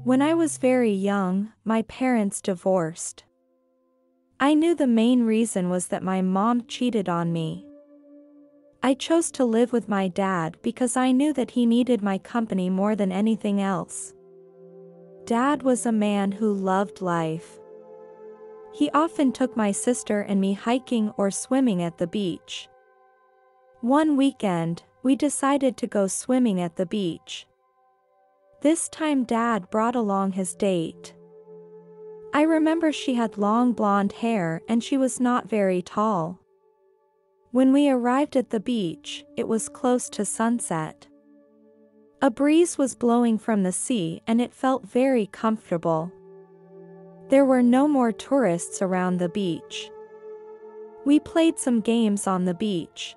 When I was very young, my parents divorced. I knew the main reason was that my mom cheated on me. I chose to live with my dad because I knew that he needed my company more than anything else. Dad was a man who loved life. He often took my sister and me hiking or swimming at the beach. One weekend, we decided to go swimming at the beach. This time Dad brought along his date. I remember she had long blonde hair and she was not very tall. When we arrived at the beach, it was close to sunset. A breeze was blowing from the sea and it felt very comfortable. There were no more tourists around the beach. We played some games on the beach.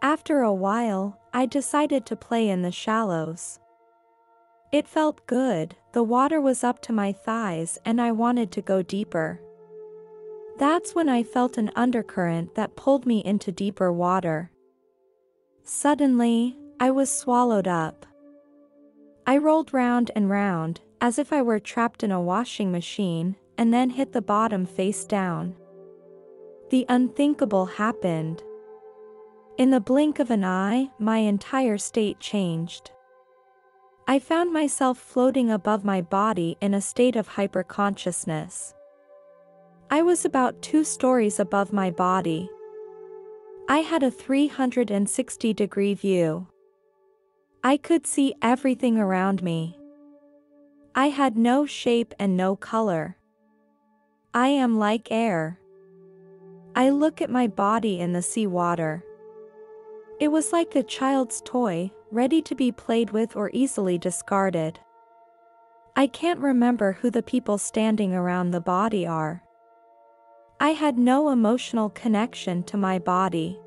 After a while, I decided to play in the shallows. It felt good, the water was up to my thighs and I wanted to go deeper. That's when I felt an undercurrent that pulled me into deeper water. Suddenly, I was swallowed up. I rolled round and round, as if I were trapped in a washing machine, and then hit the bottom face down. The unthinkable happened. In the blink of an eye, my entire state changed. I found myself floating above my body in a state of hyperconsciousness. I was about 2 stories above my body. I had a 360-degree view. I could see everything around me. I had no shape and no color. I am like air. I look at my body in the sea water. It was like a child's toy, ready to be played with or easily discarded. I can't remember who the people standing around the body are. I had no emotional connection to my body.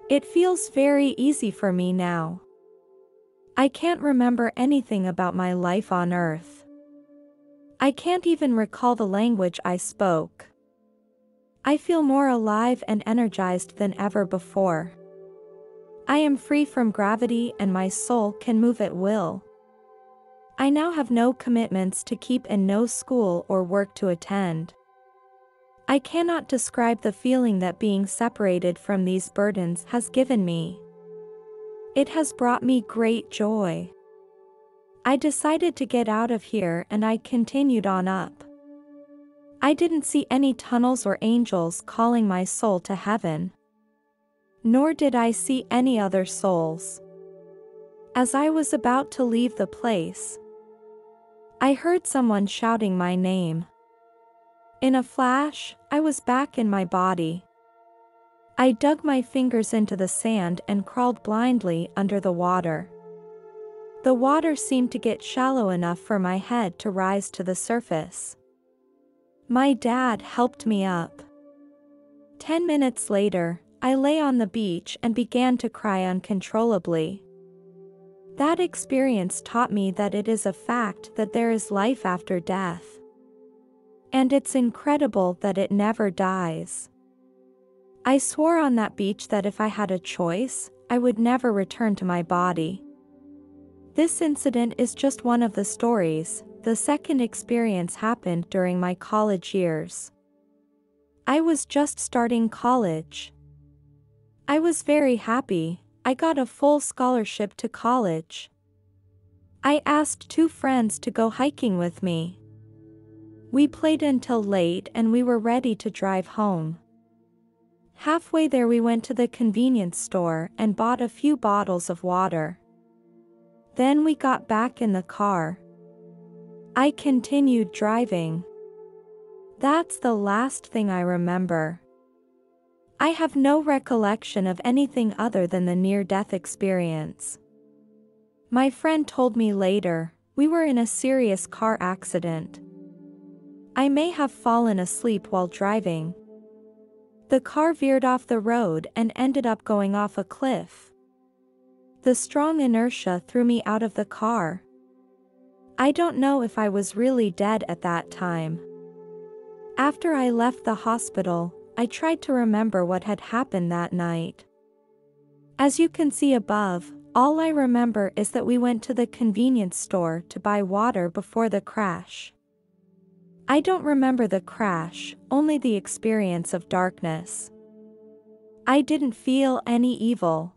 It feels very easy for me now. I can't remember anything about my life on Earth. I can't even recall the language I spoke. I feel more alive and energized than ever before. I am free from gravity and my soul can move at will. I now have no commitments to keep and no school or work to attend. I cannot describe the feeling that being separated from these burdens has given me. It has brought me great joy. I decided to get out of here and I continued on up. I didn't see any tunnels or angels calling my soul to heaven. Nor did I see any other souls. As I was about to leave the place, I heard someone shouting my name. In a flash, I was back in my body. I dug my fingers into the sand and crawled blindly under the water. The water seemed to get shallow enough for my head to rise to the surface. My dad helped me up. 10 minutes later, I lay on the beach and began to cry uncontrollably. That experience taught me that it is a fact that there is life after death. And it's incredible that it never dies. I swore on that beach that if I had a choice, I would never return to my body. This incident is just one of the stories. The second experience happened during my college years. I was just starting college. I was very happy. I got a full scholarship to college. I asked 2 friends to go hiking with me. We played until late and we were ready to drive home. Halfway there we went to the convenience store and bought a few bottles of water. Then we got back in the car. I continued driving. That's the last thing I remember. I have no recollection of anything other than the near-death experience. My friend told me later, we were in a serious car accident. I may have fallen asleep while driving. The car veered off the road and ended up going off a cliff. The strong inertia threw me out of the car. I don't know if I was really dead at that time. After I left the hospital, I tried to remember what had happened that night. As you can see above, All I remember is that we went to the convenience store to buy water before the crash. I don't remember the crash, only the experience of darkness. I didn't feel any evil.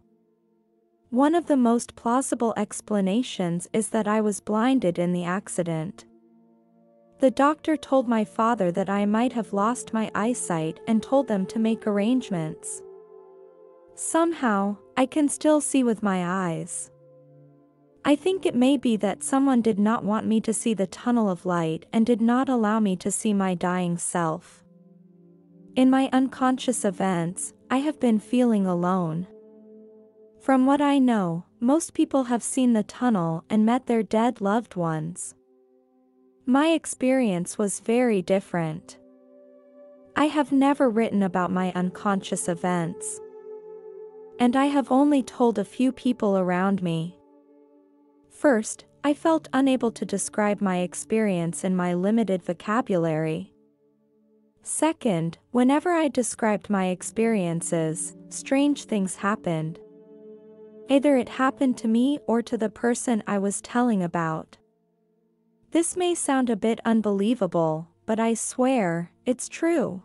One of the most plausible explanations is that I was blinded in the accident. The doctor told my father that I might have lost my eyesight and told them to make arrangements. Somehow, I can still see with my eyes. I think it may be that someone did not want me to see the tunnel of light and did not allow me to see my dying self. In my unconscious events, I have been feeling alone. From what I know, most people have seen the tunnel and met their dead loved ones. My experience was very different. I have never written about my unconscious events. And I have only told a few people around me. First, I felt unable to describe my experience in my limited vocabulary. Second, whenever I described my experiences, strange things happened. Either it happened to me or to the person I was telling about. This may sound a bit unbelievable, but I swear, it's true.